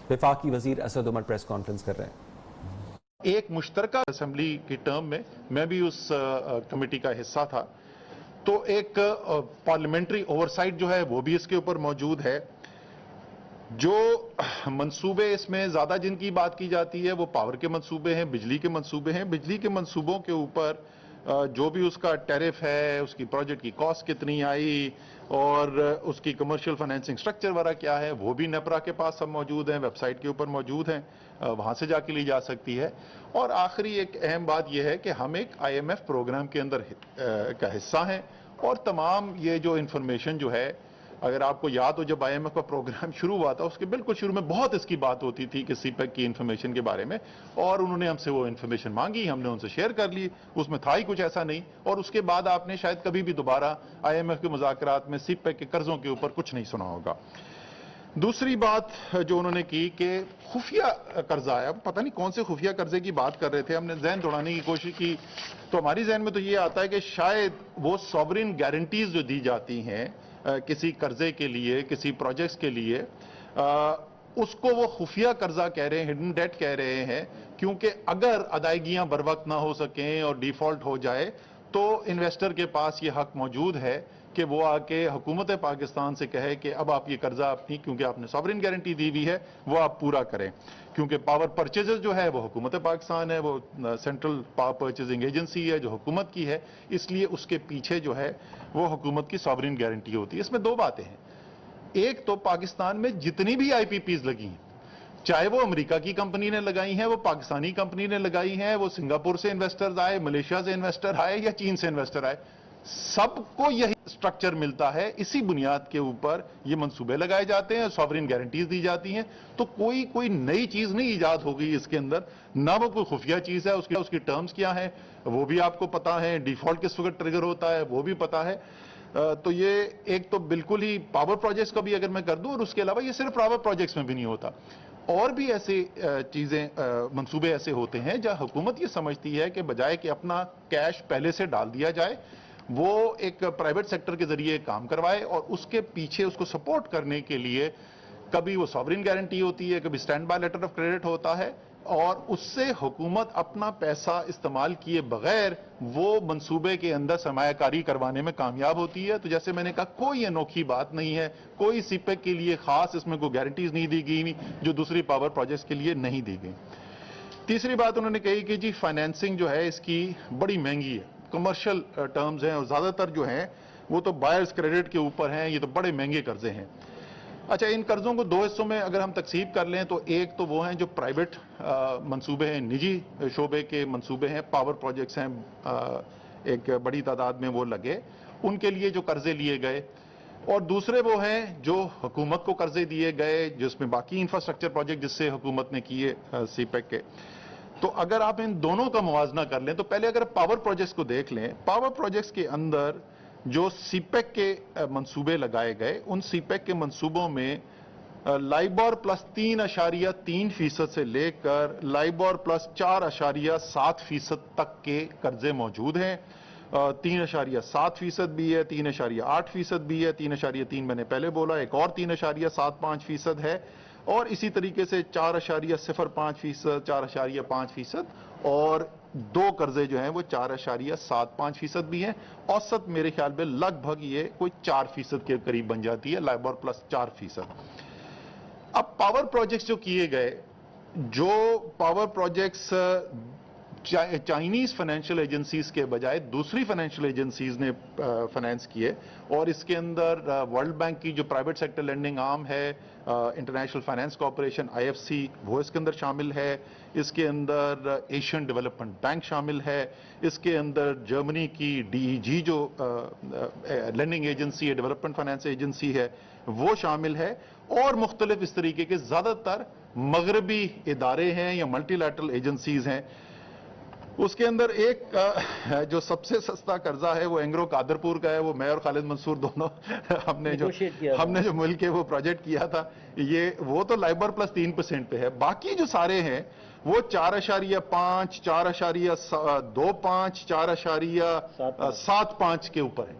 وفاقی وزیر Asad Umar press conference کر رہے ہیں۔ ایک مشترکہ اسمبلی کی ٹرم میں بھی اس کمیٹی کا حصہ تھا، تو ایک پارلیمنٹری اوورسائٹ جو ہے وہ بھی اس کے اوپر موجود ہے۔ جو منصوبے اس میں زیادہ جن کی بات کی جاتی ہے وہ پاور کے منصوبے ہیں، بجلی کے منصوبے ہیں۔ بجلی کے منصوبوں کے اوپر جو بھی اس کا ٹیرف ہے، اس کی پروجیکٹ کی کاسٹ کتنی آئی اور اس کی کمرشل فائنینسنگ سٹرکچر وغیرہ کیا ہے، وہ بھی نیپرا کے پاس سب موجود ہیں، ویب سائٹ کے اوپر موجود ہیں، وہاں سے جا کے لی جا سکتی ہے۔ اور آخری ایک اہم بات یہ ہے کہ ہم ایک آئی ایم ایف پروگرام کے اندر کا حصہ ہیں، اور تمام یہ جو انفارمیشن جو ہے، اگر آپ کو یاد ہو جب آئی ایم ایف کا پروگرام شروع ہوا تھا، اس کے بالکل شروع میں بہت اس کی بات ہوتی تھی کہ سی پیک کی انفارمیشن کے بارے میں، اور انہوں نے ہم سے وہ انفارمیشن مانگی، ہم نے ان سے شیئر کر لی، اس میں تھا ہی کچھ ایسا نہیں، اور اس کے بعد آپ نے شاید کبھی بھی دوبارہ آئی ایم ایف کے مذاکرات میں سی پیک کے قرضوں کے اوپر کچھ نہیں سنا ہوگا۔ دوسری بات جو انہوں نے کی کہ خفیہ قرضہ ہے، پتہ نہیں کون سے خفیہ قرضے کی بات کر رہے تھے، ہم نے ذہن دوڑانے کی کوشش کی تو ہماری ذہن میں تو یہ آتا ہے کہ شاید وہ سوورن گارنٹیز جو دی جاتی ہیں کسی قرضے کے لیے، کسی پروجیکٹس کے لیے، اس کو وہ خفیہ قرضہ کہہ رہے ہیں، ہڈن ڈیٹ کہہ رہے ہیں، کیونکہ اگر ادائیگیاں بر وقت نہ ہو سکیں اور ڈیفالٹ ہو جائے تو انویسٹر کے پاس یہ حق موجود ہے کہ وہ آ کے حکومت پاکستان سے کہے کہ اب آپ یہ قرضہ اپنی، کیونکہ آپ نے سوورن گارنٹی دی ہوئی ہے، وہ آپ پورا کریں، کیونکہ پاور پرچیزز جو ہے وہ حکومت پاکستان ہے، وہ سینٹرل پاور پرچیزنگ ایجنسی ہے جو حکومت کی ہے، اس لیے اس کے پیچھے جو ہے وہ حکومت کی سوورن گارنٹی ہوتی ہے۔ اس میں دو باتیں ہیں، ایک تو پاکستان میں جتنی بھی آئی پی پیز لگی ہیں، چاہے وہ امریکہ کی کمپنی نے لگائی ہیں، وہ پاکستانی کمپنی نے لگائی ہیں، وہ سنگاپور سے انویسٹرز آئے، ملیشیا سے انویسٹر آئے یا چین سے انویسٹر آئے، سب کو یہی سٹرکچر ملتا ہے، اسی بنیاد کے اوپر یہ منصوبے لگائے جاتے ہیں، سوورن گارنٹیز دی جاتی ہیں، تو کوئی نئی چیز نہیں ایجاد ہو گئی اس کے اندر، نہ وہ کوئی خفیہ چیز ہے، اس کی ٹرمز کیا ہیں وہ بھی آپ کو پتا ہے، ڈیفالٹ کس وقت ٹریگر ہوتا ہے وہ بھی پتا ہے۔ تو یہ ایک تو بالکل ہی پاور پروجیکٹس کا بھی اگر میں کر دوں، اور اس کے علاوہ یہ صرف پاور پروجیکٹس میں بھی نہیں ہوتا، اور بھی ایسے چیزیں منصوبے ایسے ہوتے ہیں جہاں حکومت یہ سمجھتی ہے کہ بجائے کہ اپنا کیش پہلے سے ڈال دیا جائے، وہ ایک پرائیویٹ سیکٹر کے ذریعے کام کروائے، اور اس کے پیچھے اس کو سپورٹ کرنے کے لیے کبھی وہ سوورن گارنٹی ہوتی ہے، کبھی stand by letter of credit ہوتا ہے، اور اس سے حکومت اپنا پیسہ استعمال کیے بغیر وہ منصوبے کے اندر سرمایہ کاری کروانے میں کامیاب ہوتی ہے۔ تو جیسے میں نے کہا کوئی انوکھی بات نہیں ہے، کوئی سی پیک کے لیے خاص اس میں کوئی گارنٹیز نہیں دی گئی جو دوسری پاور پروجیکٹس کے لیے نہیں دی گئی۔ تیسری بات انہوں نے کہی کہ جی فائنینسنگ جو ہے اس کی بڑی مہنگی ہے، کمرشل ٹرمز ہیں، اور زیادہ تر جو ہیں وہ تو بائرز کریڈٹ کے اوپر ہیں، یہ تو بڑے مہنگے قرضے ہیں۔ اچھا، ان قرضوں کو دو حصوں میں اگر ہم تقسیم کر لیں تو ایک تو وہ ہیں جو پرائیویٹ منصوبے ہیں، نجی شعبے کے منصوبے ہیں، پاور پروجیکٹس ہیں، ایک بڑی تعداد میں وہ لگے، ان کے لیے جو قرضے لیے گئے، اور دوسرے وہ ہیں جو حکومت کو قرضے دیے گئے جس میں باقی انفراسٹرکچر پروجیکٹ جس سے حکومت نے کیے سی پیک کے۔ تو اگر آپ ان دونوں کا موازنہ کر لیں تو پہلے اگر پاور پروجیکٹس کو دیکھ لیں، پاور پروجیکٹس کے اندر جو سی پیک کے منصوبے لگائے گئے، ان سی پیک کے منصوبوں میں لائبور پلس 3.3% سے لے کر لائبور پلس 4.7% تک کے قرضے موجود ہیں۔ 3.7% بھی ہے، 3.8% بھی ہے، 3.3 میں نے پہلے بولا، ایک اور 3.75% ہے، اور اسی طریقے سے 4.05%، 4.5% اور دو قرضے جو ہیں وہ 4.75% بھی ہیں۔ اوسط میرے خیال میں لگ بھگ یہ کوئی 4% کے قریب بن جاتی ہے، لائبور پلس 4%۔ اب پاور پروجیکٹس جو کیے گئے، جو power projects Chinese financial agencies کے بجائے دوسری فائنینشیل ایجنسیز نے فائنینس کیے، اور اس کے اندر ورلڈ بینک کی جو پرائیویٹ سیکٹر لینڈنگ آرم ہے، انٹرنیشنل فائنینس کارپوریشن IFC، وہ اس کے اندر شامل ہے، اس کے اندر ایشین ڈیولپمنٹ بینک شامل ہے، اس کے اندر جرمنی کی DEG جو لینڈنگ ایجنسی ہے، ڈیولپمنٹ فائنینس ایجنسی ہے، وہ شامل ہے، اور مختلف اس طریقے کے زیادہ تر مغربی ادارے ہیں یا ملٹی لیٹرل ایجنسیز ہیں۔ اس کے اندر ایک جو سب سے سستا قرضہ ہے وہ اینگرو قادرپور کا ہے، وہ میں اور خالد منصور دونوں ہم نے جو مل کے وہ پروجیکٹ کیا تھا، وہ تو لائبور پلس 3% پہ ہے، باقی جو سارے ہیں وہ 4.5، 4.25، 4.75 کے اوپر ہیں۔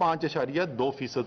5.2%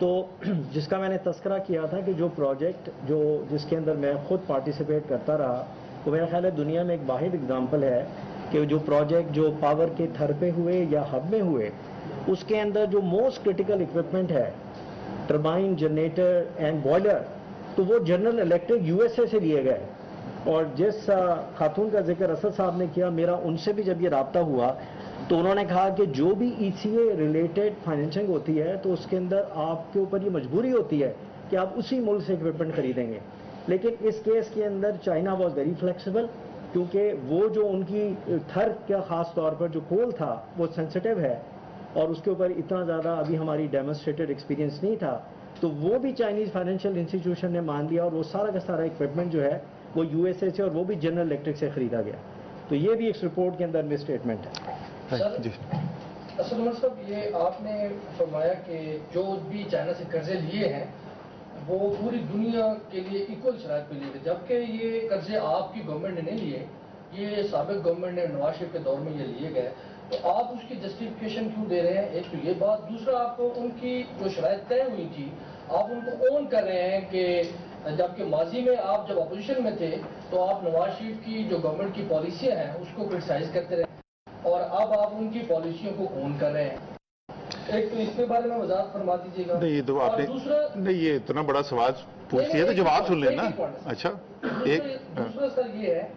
تو جس کا میں نے تذکرہ کیا تھا کہ جو پروجیکٹ جس کے اندر میں خود پارٹیسپیٹ کرتا رہا، وہ میرا خیال ہے دنیا میں ایک واحد اگزامپل ہے کہ جو پروجیکٹ جو پاور کے تھر پہ ہوئے یا ہب میں ہوئے، اس کے اندر جو موسٹ کرٹیکل اکوپمنٹ ہے، ٹربائن، جنریٹر اینڈ بوائلر، تو وہ general electric U S A سے لیے گئے. اور جس خاتون کا ذکر اسد صاحب نے کیا، میرا ان سے بھی جب یہ رابطہ ہوا تو انہوں نے کہا کہ جو بھی ای سی اے ریلیٹڈ فائنینسنگ ہوتی ہے تو اس کے اندر آپ کے اوپر یہ مجبوری ہوتی ہے کہ آپ اسی ملک سے اکوپمنٹ خریدیں گے. لیکن اس کیس کے اندر چائنا واز ویری فلیکسیبل، کیونکہ وہ جو ان کی تھر کا خاص طور پر جو کول تھا وہ سینسٹیو ہے اور اس کے اوپر اتنا زیادہ ابھی ہماری ڈیمونسٹریٹڈ ایکسپیرینس نہیں تھا، تو وہ بھی چائنیز فائنینشیل انسٹیٹیوشن نے مان لیا اور وہ سارا کا سارا اکوپمنٹ جو ہے وہ یو ایس اے سے اور وہ بھی جنرل الیکٹرک سے خریدا گیا. تو یہ بھی ایک رپورٹ کے اندر میں اسٹیٹمنٹ ہے. جی اسد عمر صاحب، یہ آپ نے فرمایا کہ جو بھی چائنا سے قرضے لیے ہیں وہ پوری دنیا کے لیے ایکول شرائط پہ لیے گئے، جبکہ یہ قرضے آپ کی گورنمنٹ نے نہیں لیے، یہ سابق گورنمنٹ نے نواز شریف کے دور میں یہ لیے گئے. تو آپ اس کی جسٹیفیکیشن کیوں دے رہے ہیں؟ ایک تو یہ بات، دوسرا آپ کو ان کی جو شرائط طے ہوئی تھی آپ ان کو اون کر رہے ہیں کہ جبکہ ماضی میں آپ جب اپوزیشن میں تھے تو آپ نواز شریف کی جو گورنمنٹ کی پالیسیاں ہیں اس کو کرٹیسائز کرتے رہے اور اب آپ ان کی پالیسیوں کو اون کر رہے ہیں. ایک تو اس کے بارے میں وضاحت فرما دیجیے گا. نہیں، یہ تو آپ نے نہیں، یہ اتنا بڑا سوال پوچھ لیا تو جواب سن لینا. اچھا، دوسرا سر یہ ہے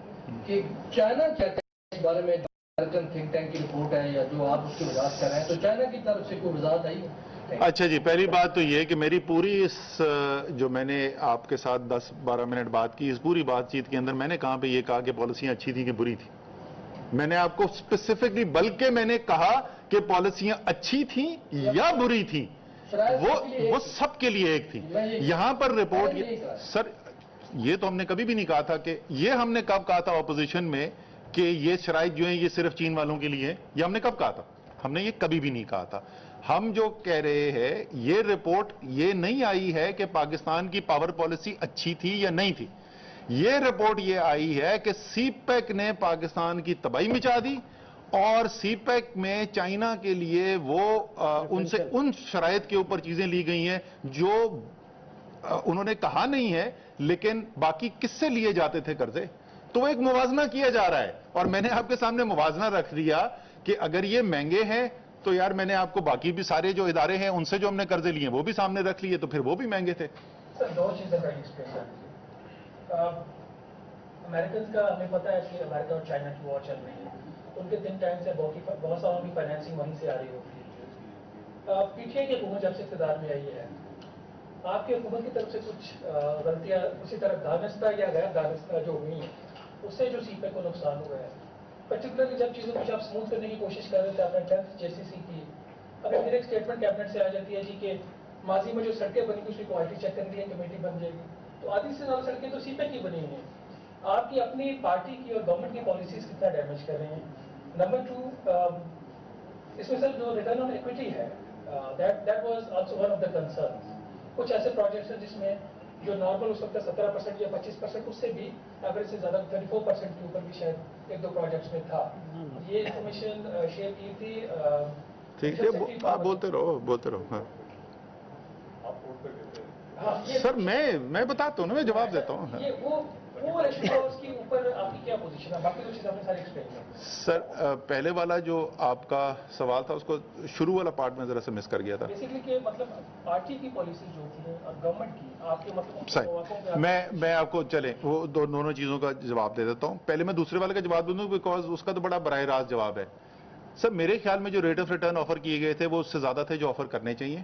کہ چائنا کیا اس بارے میں امریکن تھنک ٹینک کی رپورٹ ہے یا جو آپ اس کی وضاحت کر رہے ہیں، تو چائنا کی طرف سے کوئی وضاحت آئی ہے؟ اچھا جی، پہلی بات تو یہ کہ میری پوری اس جو میں نے آپ کے ساتھ 10-12 منٹ بات کی، اس پوری بات چیت کے اندر میں نے کہاں پہ یہ کہا کہ پالیسیاں اچھی تھیں کہ بری تھیں؟ میں نے آپ کو اسپیسیفکلی بلکہ میں نے کہا کہ پالیسیاں اچھی تھیں یا بری تھیں، وہ سب کے لیے ایک تھی. یہاں پر رپورٹ سر، یہ تو ہم نے کبھی بھی نہیں کہا تھا کہ یہ ہم نے کب کہا تھا اپوزیشن میں کہ یہ شرائط جو ہیں یہ صرف چین والوں کے لیے ہیں؟ یہ ہم نے کب کہا تھا؟ ہم نے یہ کبھی بھی نہیں کہا تھا. ہم جو کہہ رہے ہیں یہ رپورٹ یہ نہیں آئی ہے کہ پاکستان کی پاور پالیسی اچھی تھی یا نہیں تھی. یہ رپورٹ یہ آئی ہے کہ سی پیک نے پاکستان کی تباہی مچا دی اور سی پیک میں چائنا کے لیے وہ ان سے ان شرائط کے اوپر چیزیں لی گئی ہیں جو انہوں نے کہا نہیں ہے لیکن باقی کس سے لیے جاتے تھے قرضے. تو وہ ایک موازنہ کیا جا رہا ہے اور میں نے آپ کے سامنے موازنہ رکھ دیا کہ اگر یہ مہنگے ہیں تو یار میں نے آپ کو باقی بھی سارے جو ادارے ہیں ان سے جو ہم نے قرضے لیے وہ بھی سامنے رکھ لیے تو پھر وہ بھی مہنگے تھے. سر، دو چیزیں کا ایکسپیرینس ہے. امریکنز کا ہمیں پتہ ہے کہ امریکہ اور چائنا کی وار چل رہی ہے، ان کے دن ٹائم سے بہت ساروں کی فائنینسنگ وہیں سے آ رہی ہوتی ہے. پی ٹی آئی کی حکومت جب سے اقتدار میں آئی ہے، آپ کی حکومت کی طرف سے کچھ غلطیاں اسی طرح دانستہ یا غیر دانستہ جو ہوئی ہیں اس سے جو سی پے کو نقصان ہوا ہے؟ پرٹیکولرلی جب چیزوں کو آپ اسموتھ کرنے کی کوشش کر رہے تھے، آپ نے 10th جے سی سی کی، ابھی پھر ایک اسٹیٹمنٹ کیبنٹ سے آ جاتی ہے جی کہ ماضی میں جو سڑکیں بنی تھی اس کی کوالٹی چیک کرنے کی کمیٹی بن جائے گی. تو آدھی سے زیادہ سڑکیں تو سی پے کی بنی ہوئی ہیں. آپ کی اپنی پارٹی کی اور گورنمنٹ کی پالیسیز کتنا ڈیمیج کر رہے ہیں. نمبر 2، اس میں سر جو ریٹرن آن ایکویٹی ہے that was also one of the concerns. کچھ ایسے پروجیکٹس ہیں جس میں جو نارمل ہو سکتا ہے 17% یا 25%، اس سے بھی ایوریج سے زیادہ 34% کے اوپر بھی شاید ایک دو پروجیکٹس میں تھا. یہ انفارمیشن شیئر کی تھی. ٹھیک ہے، آپ بولتے رہو. ہاں سر، میں بتاتا ہوں نا، میں جواب دیتا ہوں. سر، پہلے والا جو آپ کا سوال تھا اس کو شروع والا پارٹ میں ذرا سا مس کر گیا تھا. مطلب پارٹی کی پالیسیز جو ہوتی ہیں اور گورنمنٹ کی، آپ کے مطلب صحیح. میں آپ کو چلیں وہ دونوں چیزوں کا جواب دے دیتا ہوں. پہلے میں دوسرے والے کا جواب دوں گا بیکاز اس کا تو بڑا براہ راست جواب ہے. سر، میرے خیال میں جو ریٹ آف ریٹرن آفر کیے گئے تھے وہ اس سے زیادہ تھے جو آفر کرنے چاہیے.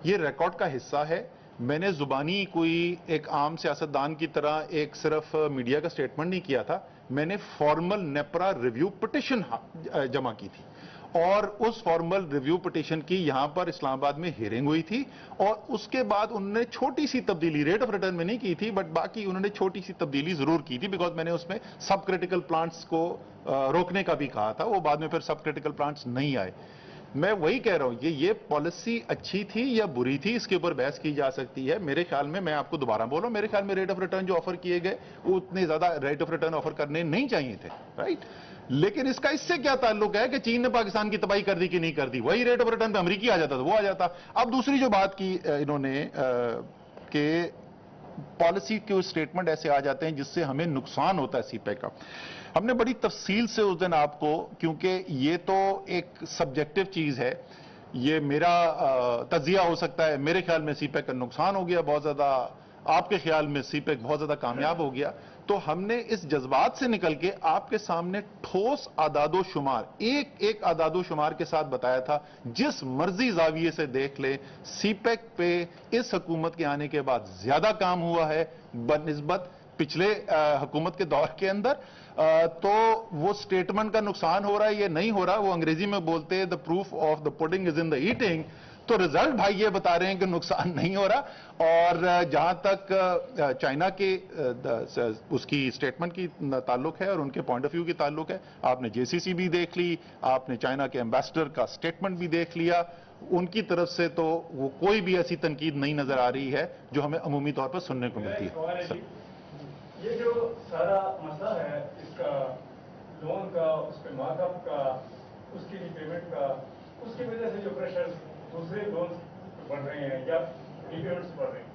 یہ ریکارڈ کا حصہ ہے. میں نے زبانی کوئی ایک عام سیاستدان کی طرح ایک صرف میڈیا کا سٹیٹمنٹ نہیں کیا تھا، میں نے فارمل نیپرا ریویو پٹیشن جمع کی تھی اور اس فارمل ریویو پٹیشن کی یہاں پر اسلام آباد میں ہیئرنگ ہوئی تھی اور اس کے بعد انہوں نے چھوٹی سی تبدیلی ریٹ آف ریٹرن میں نہیں کی تھی بٹ باقی انہوں نے چھوٹی سی تبدیلی ضرور کی تھی بیکاز میں نے اس میں سب کریٹیکل پلانٹس کو روکنے کا بھی کہا تھا. وہ بعد میں پھر سب کریٹیکل پلانٹس نہیں آئے. میں وہی کہہ رہا ہوں یہ پالیسی اچھی تھی یا بری تھی، اس کے اوپر بحث کی جا سکتی ہے. میرے خیال میں آپ کو دوبارہ بول رہا ہوں، میرے خیال میں ریٹ آف ریٹرن جو آفر کیے گئے وہ اتنے زیادہ ریٹ آف ریٹرن آفر کرنے نہیں چاہیے تھے، رائٹ. لیکن اس کا اس سے کیا تعلق ہے کہ چین نے پاکستان کی تباہی کر دی کہ نہیں کر دی؟ وہی ریٹ آف ریٹرن پہ امریکی آ جاتا تھا، وہ آ جاتا. اب دوسری جو بات کی انہوں نے کہ پالیسی کے سٹیٹمنٹ ایسے آ جاتے ہیں جس سے ہمیں نقصان ہوتا ہے سی پیک کا. ہم نے بڑی تفصیل سے اس دن آپ کو، کیونکہ یہ تو ایک سبجیکٹو چیز ہے، یہ میرا تجزیہ ہو سکتا ہے، میرے خیال میں سی پیک کا نقصان ہو گیا بہت زیادہ، آپ کے خیال میں سی پیک بہت زیادہ کامیاب ہو گیا. تو ہم نے اس جذبات سے نکل کے آپ کے سامنے ٹھوس اعداد و شمار، ایک اعداد و شمار کے ساتھ بتایا تھا. جس مرضی زاویے سے دیکھ لیں، سی پیک پہ اس حکومت کے آنے کے بعد زیادہ کام ہوا ہے بنسبت پچھلے حکومت کے دور کے اندر. تو وہ سٹیٹمنٹ کا نقصان ہو رہا ہے یہ نہیں ہو رہا، وہ انگریزی میں بولتے ہیں the proof of the pudding is in the eating. تو رزلٹ بھائی یہ بتا رہے ہیں کہ نقصان نہیں ہو رہا. اور جہاں تک چائنا کے اس کی سٹیٹمنٹ کی تعلق ہے اور ان کے پوائنٹ آف ویو کی تعلق ہے، آپ نے جے سی سی بھی دیکھ لی، آپ نے چائنا کے ایمبیسڈر کا سٹیٹمنٹ بھی دیکھ لیا. ان کی طرف سے تو وہ کوئی بھی ایسی تنقید نہیں نظر آ رہی ہے جو ہمیں عمومی طور پر سننے کو ملتی ہے. یہ جو سارا مسئلہ ہے اس کا لون کا، اس پہ مارک اپ کا، اس کی ری پیمنٹ کا، اس کی وجہ سے جو پریشر دوسرے لون بڑھ رہے ہیں یا ری پیمنٹس بڑھ رہے ہیں،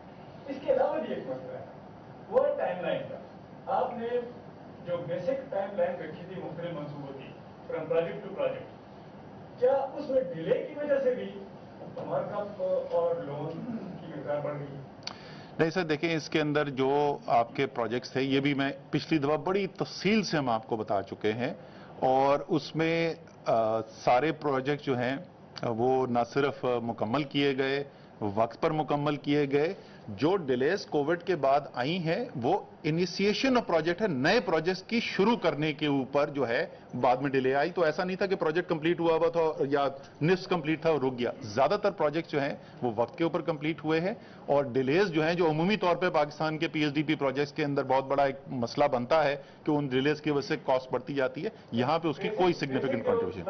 اس کے علاوہ بھی ایک مسئلہ ہے وہ ہے ٹائم لائن کا. آپ نے جو بیسک ٹائم لائن رکھی تھی مختلف منصوبوں کی فرام پروجیکٹ ٹو پروجیکٹ، کیا اس میں ڈیلے کی وجہ سے بھی مارک اپ اور لون کی مقدار بڑھ گئی؟ نہیں سر، دیکھیں اس کے اندر جو آپ کے پروجیکٹس تھے یہ بھی میں پچھلی دفعہ بڑی تفصیل سے ہم آپ کو بتا چکے ہیں، اور اس میں سارے پروجیکٹ جو ہیں وہ نہ صرف مکمل کیے گئے، وقت پر مکمل کیے گئے. جو ڈیلیز کووڈ کے بعد آئی ہیں وہ انیشیشن آف پروجیکٹ ہے، نئے پروجیکٹس کی شروع کرنے کے اوپر جو ہے بعد میں ڈیلے آئی. تو ایسا نہیں تھا کہ پروجیکٹ کمپلیٹ ہوا تھا یا نصف کمپلیٹ تھا اور رک گیا. زیادہ تر پروجیکٹ جو ہیں وہ وقت کے اوپر کمپلیٹ ہوئے ہیں. اور ڈیلیز جو ہیں جو عمومی طور پہ پاکستان کے P S D P projects کے اندر بہت بڑا ایک مسئلہ بنتا ہے کہ ان ڈیلیز کی وجہ سے کاسٹ بڑھتی جاتی ہے، یہاں پہ اس کی کوئی سگنیفیکنٹ کنٹریبیوشن.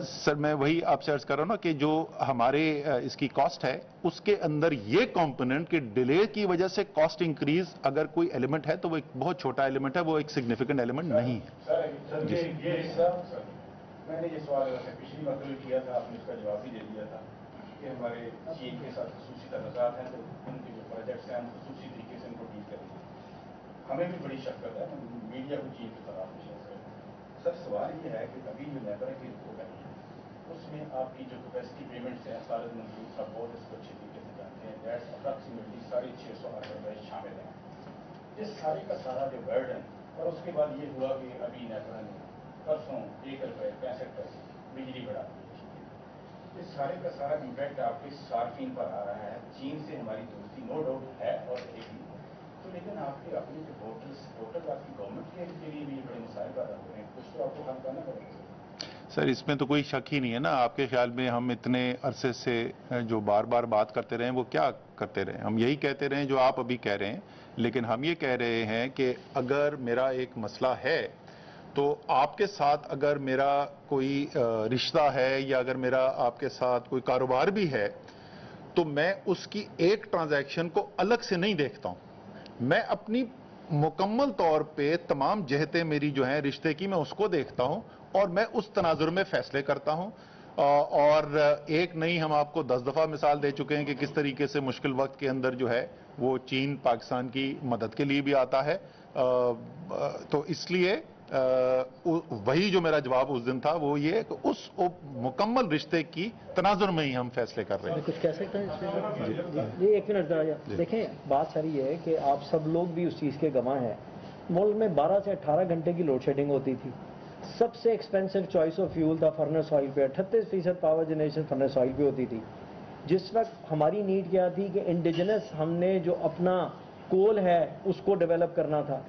سر میں وہی آپ سے عرض کر رہا ہوں نا کہ جو ہمارے اس کی کاسٹ ہے اس کے اندر یہ کمپوننٹ کہ ڈیلے کی وجہ سے کاسٹ انکریز اگر کوئی ایلیمنٹ ہے تو وہ ایک بہت چھوٹا ایلیمنٹ ہے، وہ ایک سگنیفیکنٹ ایلیمنٹ نہیں ہے. میں نے یہ سوال پچھلی مرتبہ کیا تھا، آپ نے اس کا جواب بھی دے دیا تھا کہ ہمارے چین کے ساتھ خصوصی تعلقات ہیں تو ان کے جو پروجیکٹس ہیں ہم خصوصی طریقے سے ان کو ڈیل کریں گے. ہمیں بھی بڑی شفقت ہے، میڈیا کو چین کے خلاف نہیں ہے. سر سوال یہ ہے کہ ابھی جو نیبر کی رپورٹ ہے اس میں آپ کی جو کیپیسٹی پیمنٹس ہیں، خالد منصور صاحب بہت اس کو اچھے طریقے سے جانتے ہیں، دیٹس اپراکسیمیٹلی 650 ارب روپے شامل ہیں. اس سارے کا سارا جو برڈن، اور اس کے بعد یہ ہوا کہ ابھی نیبر نے پرسوں 1 روپے 65 پیسے بجلی بڑھا دی. اس سارے کا سارا امپیکٹ آپ کے صارفین پر آ رہا ہے. چین سے ہماری دوستی نو ڈاؤٹ ہے اور رہے گی، تو لیکن آپ کے اپنے جو ووٹرز آپ کی گورنمنٹ کے لیے بھی بڑے مسائل پیدا ہو رہے ہیں، کچھ تو آپ کو حل کرنا پڑے گا. سر اس میں تو کوئی شک ہی نہیں ہے نا. آپ کے خیال میں ہم اتنے عرصے سے جو بار بار بات کرتے رہے ہیں وہ کیا کرتے رہے؟ ہم یہی کہتے رہے جو آپ ابھی کہہ رہے ہیں. لیکن ہم یہ کہہ رہے ہیں کہ اگر میرا ایک مسئلہ ہے تو آپ کے ساتھ اگر میرا کوئی رشتہ ہے یا اگر میرا آپ کے ساتھ کوئی کاروبار بھی ہے تو میں اس کی ایک ٹرانزیکشن کو الگ سے نہیں دیکھتا ہوں. میں اپنی مکمل طور پہ تمام جہتیں میری جو ہیں رشتے کی میں اس کو دیکھتا ہوں اور میں اس تناظر میں فیصلے کرتا ہوں. اور ایک نہیں ہم آپ کو 10 دفعہ مثال دے چکے ہیں کہ کس طریقے سے مشکل وقت کے اندر جو ہے وہ چین پاکستان کی مدد کے لیے بھی آتا ہے. تو اس لیے وہی جو میرا جواب اس دن تھا وہ یہ کہ اس مکمل رشتے کی تناظر میں ہی ہم فیصلے کر رہے ہیں. کچھ کہہ سکتے ہیں جی؟ ایک منٹ دیکھیں، بات ساری یہ ہے کہ آپ سب لوگ بھی اس چیز کے گواہ ہیں. ملک میں 12 سے 18 گھنٹے کی لوڈ شیڈنگ ہوتی تھی. سب سے ایکسپینسو چوائس آف فیول تھا فرنس آئل پہ. 38% پاور جنریشن فرنس آئل پہ ہوتی تھی. جس وقت ہماری نیڈ کیا تھی کہ انڈیجنس ہم نے جو اپنا کول ہے اس کو ڈیولپ کرنا تھا.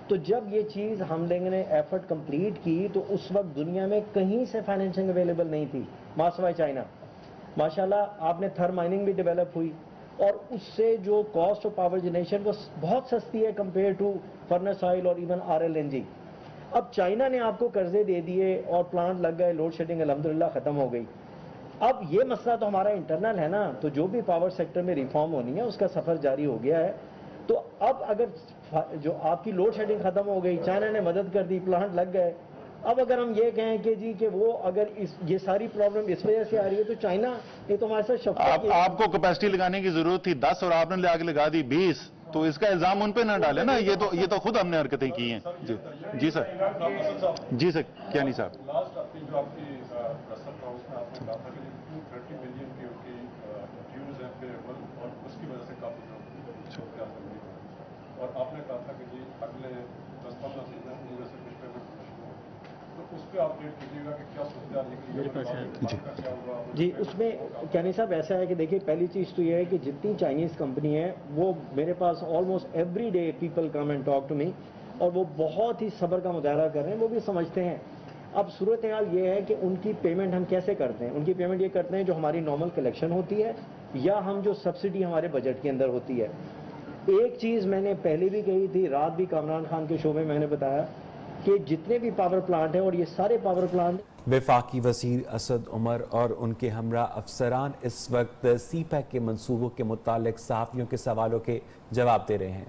تو جب یہ چیز ہم لوگوں نے ایفرٹ کمپلیٹ کی تو اس وقت دنیا میں کہیں سے فائنینسنگ اویلیبل نہیں تھی ماسوائے چائنا. ماشاءاللہ آپ نے تھر مائننگ بھی ڈیولپ ہوئی اور اس سے جو کاسٹ آف پاور جنریشن وہ بہت سستی ہے کمپیئر ٹو فرنس آئل اور ایون RLNG. اب چائنا نے آپ کو قرضے دے دیے اور پلانٹ لگ گئے, لوڈ شیڈنگ الحمدللہ ختم ہو گئی. اب یہ مسئلہ تو ہمارا انٹرنل ہے نا, تو جو بھی پاور سیکٹر میں ریفارم ہونی ہے اس کا سفر جاری ہو گیا ہے. تو اب اگر جو آپ کی لوڈ شیڈنگ ختم ہو گئی, چائنا نے مدد کر دی, پلانٹ لگ گئے, اب اگر ہم یہ کہیں کہ جی کہ وہ اگر یہ ساری پرابلم اس وجہ سے آ رہی ہے تو چائنا یہ تو ہمارے ساتھ شفقت آپ کو کیپیسٹی لگانے کی ضرورت تھی 10 اور آپ نے آگے لگا دی 20, تو اس کا الزام ان پہ نہ ڈالے نا, یہ تو خود ہم نے حرکتیں کی ہیں. جی سر, جی سر, کیا نہیں صاحب. لاسٹ آپ کی جو آپ کی رسم تھا اس میں آپ نے کہا تھا کہ 230 ملین کی ان کی ڈیوز ہیں پیبل, اور اس کی وجہ سے کافی لوگ اور آپ نے کہا تھا کہ جی اگلے 10-15 دن میں ان میں سے کچھ پیمنٹ شروع ہو, تو اس پہ آپ ڈیٹ کیجیے گا کہ کیا صورتحال نکلی. جی اس میں کیانی صاحب ایسا ہے کہ دیکھیے پہلی چیز تو یہ ہے کہ جتنی چائنیز کمپنی ہے وہ میرے پاس almost every day people come and talk to me, اور وہ بہت ہی صبر کا مظاہرہ کر رہے ہیں, وہ بھی سمجھتے ہیں. اب صورتحال یہ ہے کہ ان کی پیمنٹ ہم کیسے کرتے ہیں. ان کی پیمنٹ یہ کرتے ہیں جو ہماری نارمل کلیکشن ہوتی ہے یا ہم جو سبسڈی ہمارے بجٹ کے اندر ہوتی ہے. ایک چیز میں نے پہلے بھی کہی تھی, رات بھی کامران خان کے شو میں نے بتایا کہ جتنے بھی پاور پلانٹ ہیں, اور یہ سارے پاور پلانٹ وفاقی وزیر اسد عمر اور ان کے ہمراہ افسران اس وقت سی پیک کے منصوبوں کے متعلق صحافیوں کے سوالوں کے جواب دے رہے ہیں.